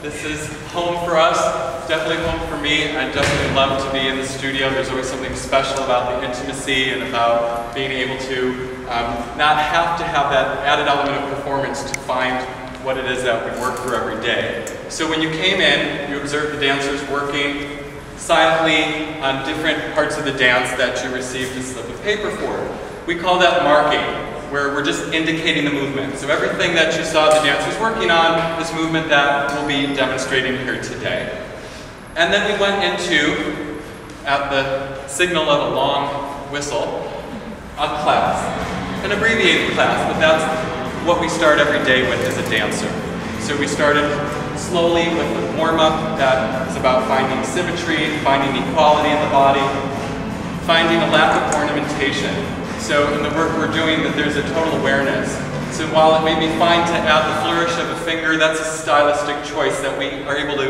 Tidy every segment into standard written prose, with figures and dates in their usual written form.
This is home for us, definitely home for me. I definitely love to be in the studio. There's always something special about the intimacy and about being able to not have to have that added element of performance to find what it is that we work for every day. So when you came in, you observed the dancers working silently on different parts of the dance that you received a slip of paper for. We call that marking, where we're just indicating the movement. So everything that you saw the dancers working on is movement that we'll be demonstrating here today. And then we went into, at the signal of a long whistle, a class, an abbreviated class, but that's what we start every day with as a dancer. So we started slowly with a warm-up that is about finding symmetry, finding equality in the body, finding a lack of ornamentation. So in the work we're doing, that there's a total awareness. So while it may be fine to add the flourish of a finger, that's a stylistic choice that we are able to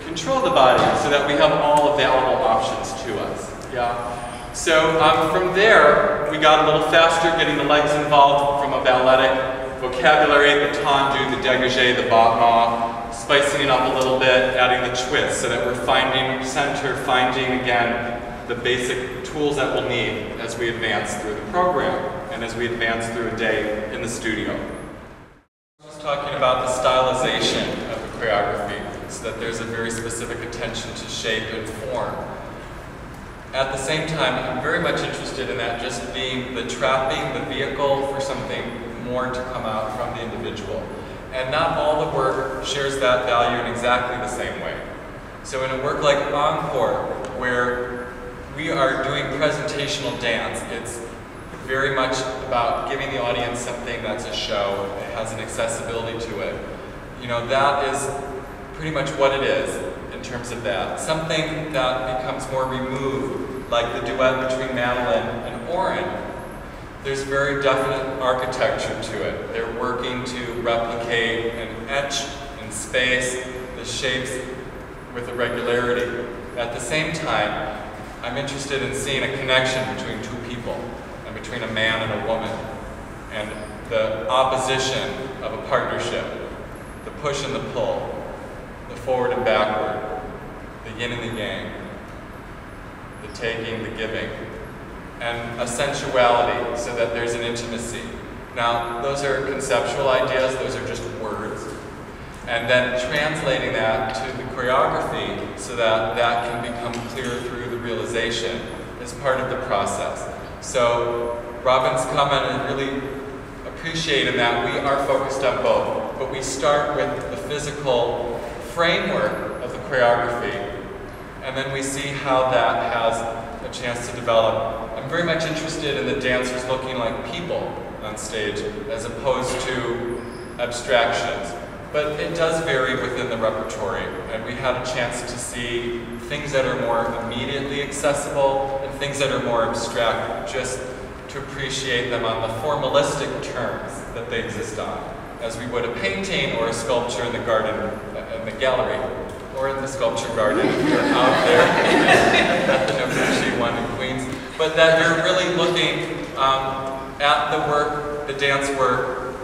control the body so that we have all available options to us. Yeah. So from there, we got a little faster, getting the legs involved from a balletic vocabulary, the tendu, the dégagé, the battement, spicing it up a little bit, adding the twist so that we're finding center, finding again the basic tools that we'll need as we advance through the program and as we advance through a day in the studio. I was talking about the stylization of the choreography so that there's a very specific attention to shape and form. At the same time, I'm very much interested in that just being the trapping, the vehicle for something more to come out from the individual. And not all the work shares that value in exactly the same way. So in a work like Encore, where we are doing presentational dance, it's very much about giving the audience something that's a show, it has an accessibility to it. You know, that is pretty much what it is in terms of that. Something that becomes more removed, like the duet between Madeline and Oren. There's very definite architecture to it. They're working to replicate and etch in space the shapes with a regularity. At the same time, I'm interested in seeing a connection between two people, and between a man and a woman, and the opposition of a partnership, the push and the pull, the forward and backward, the yin and the yang, the taking, the giving, and a sensuality so that there's an intimacy. Now, those are conceptual ideas, those are just words. And then translating that to the choreography so that that can become clear through the realization is part of the process. So Robin's comment and really appreciating that we are focused on both, but we start with the physical framework of the choreography, and then we see how that has a chance to develop. I'm very much interested in the dancers looking like people on stage as opposed to abstractions. But it does vary within the repertory, and we had a chance to see things that are more immediately accessible and things that are more abstract, just to appreciate them on the formalistic terms that they exist on, as we would a painting or a sculpture in the garden, in the gallery, or in the sculpture garden if you're out there at the Noguchi one in Queens. But that you're really looking at the work, the dance work,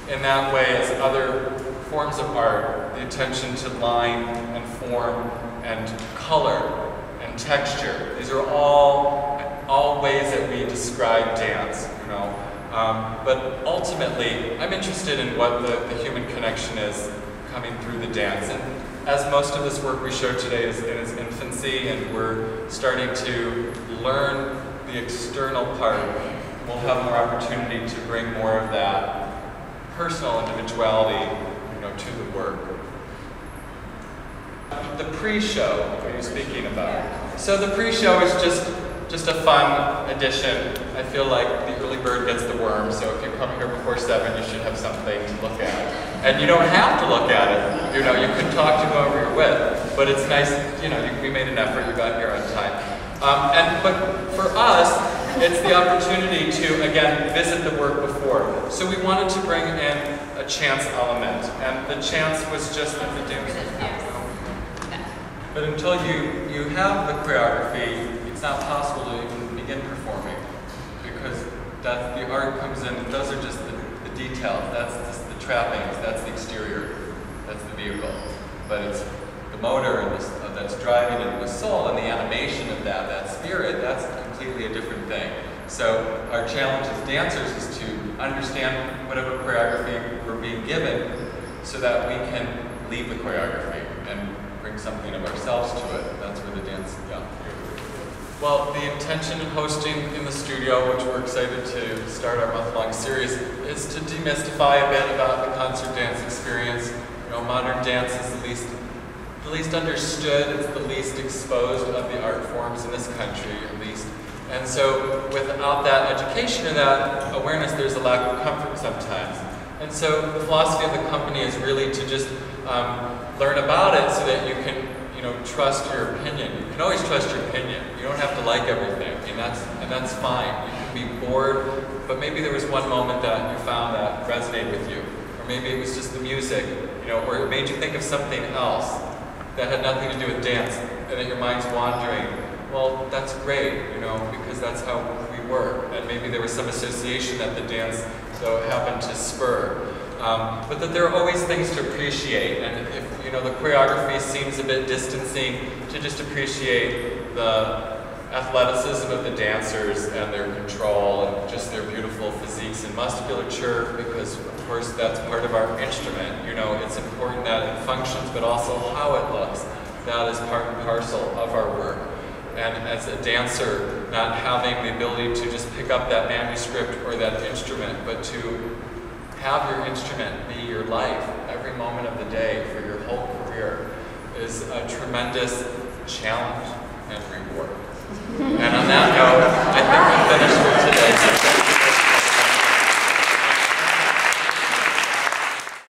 in that way as other forms of art, the attention to line and form and color and texture. These are all ways that we describe dance, you know. But ultimately, I'm interested in what the human connection is coming through the dance. And as most of this work we show today is in its infancy, and we're starting to learn the external part, we'll have more opportunity to bring more of that personal individuality, you know, to the work. The pre-show, what are you speaking about? So the pre-show is just a fun addition. I feel like the early bird gets the worm, so if you come here before 7, you should have something to look at. And you don't have to look at it. You know, you can talk to whoever you're with, but it's nice, you know, we made an effort, you got here on time. But for us, it's the opportunity to, again, visit the work before. So we wanted to bring in a chance element, and the chance was just that the dancers. But until you have the choreography, it's not possible to even begin performing, because that's, the art comes in, and those are just the details, that's just the trappings, that's the exterior, that's the vehicle. but it's the motor and that's driving it, the soul and the animation of that spirit, that's completely a different thing. So our challenge as dancers is to understand whatever choreography we're being given so that we can leave the choreography and bring something of ourselves to it. That's where the dance, yeah. Well, the intention of hosting in the studio, which we're excited to start our month-long series, is to demystify a bit about the concert dance experience. You know, modern dance is the least understood, it's the least exposed of the art forms in this country, at least. And so, without that education or that awareness, there's a lack of comfort sometimes. And so, the philosophy of the company is really to just learn about it so that you can, trust your opinion. You can always trust your opinion. You don't have to like everything, and that's fine. You can be bored, but maybe there was one moment that you found that resonated with you, or maybe it was just the music, or it made you think of something else that had nothing to do with dance, and that your mind's wandering. Well, that's great, because that's how we work, and maybe there was some association that the dance happened to spur. But that there are always things to appreciate, and if the choreography seems a bit distancing, to just appreciate the athleticism of the dancers and their control and just their beautiful physiques and musculature, because of course that's part of our instrument. It's important that it functions, but also how it looks. That is part and parcel of our work. And as a dancer, not having the ability to just pick up that manuscript or that instrument, but to have your instrument be your life every moment of the day for your whole career is a tremendous challenge and reward. And on that note, I think we're finished for today.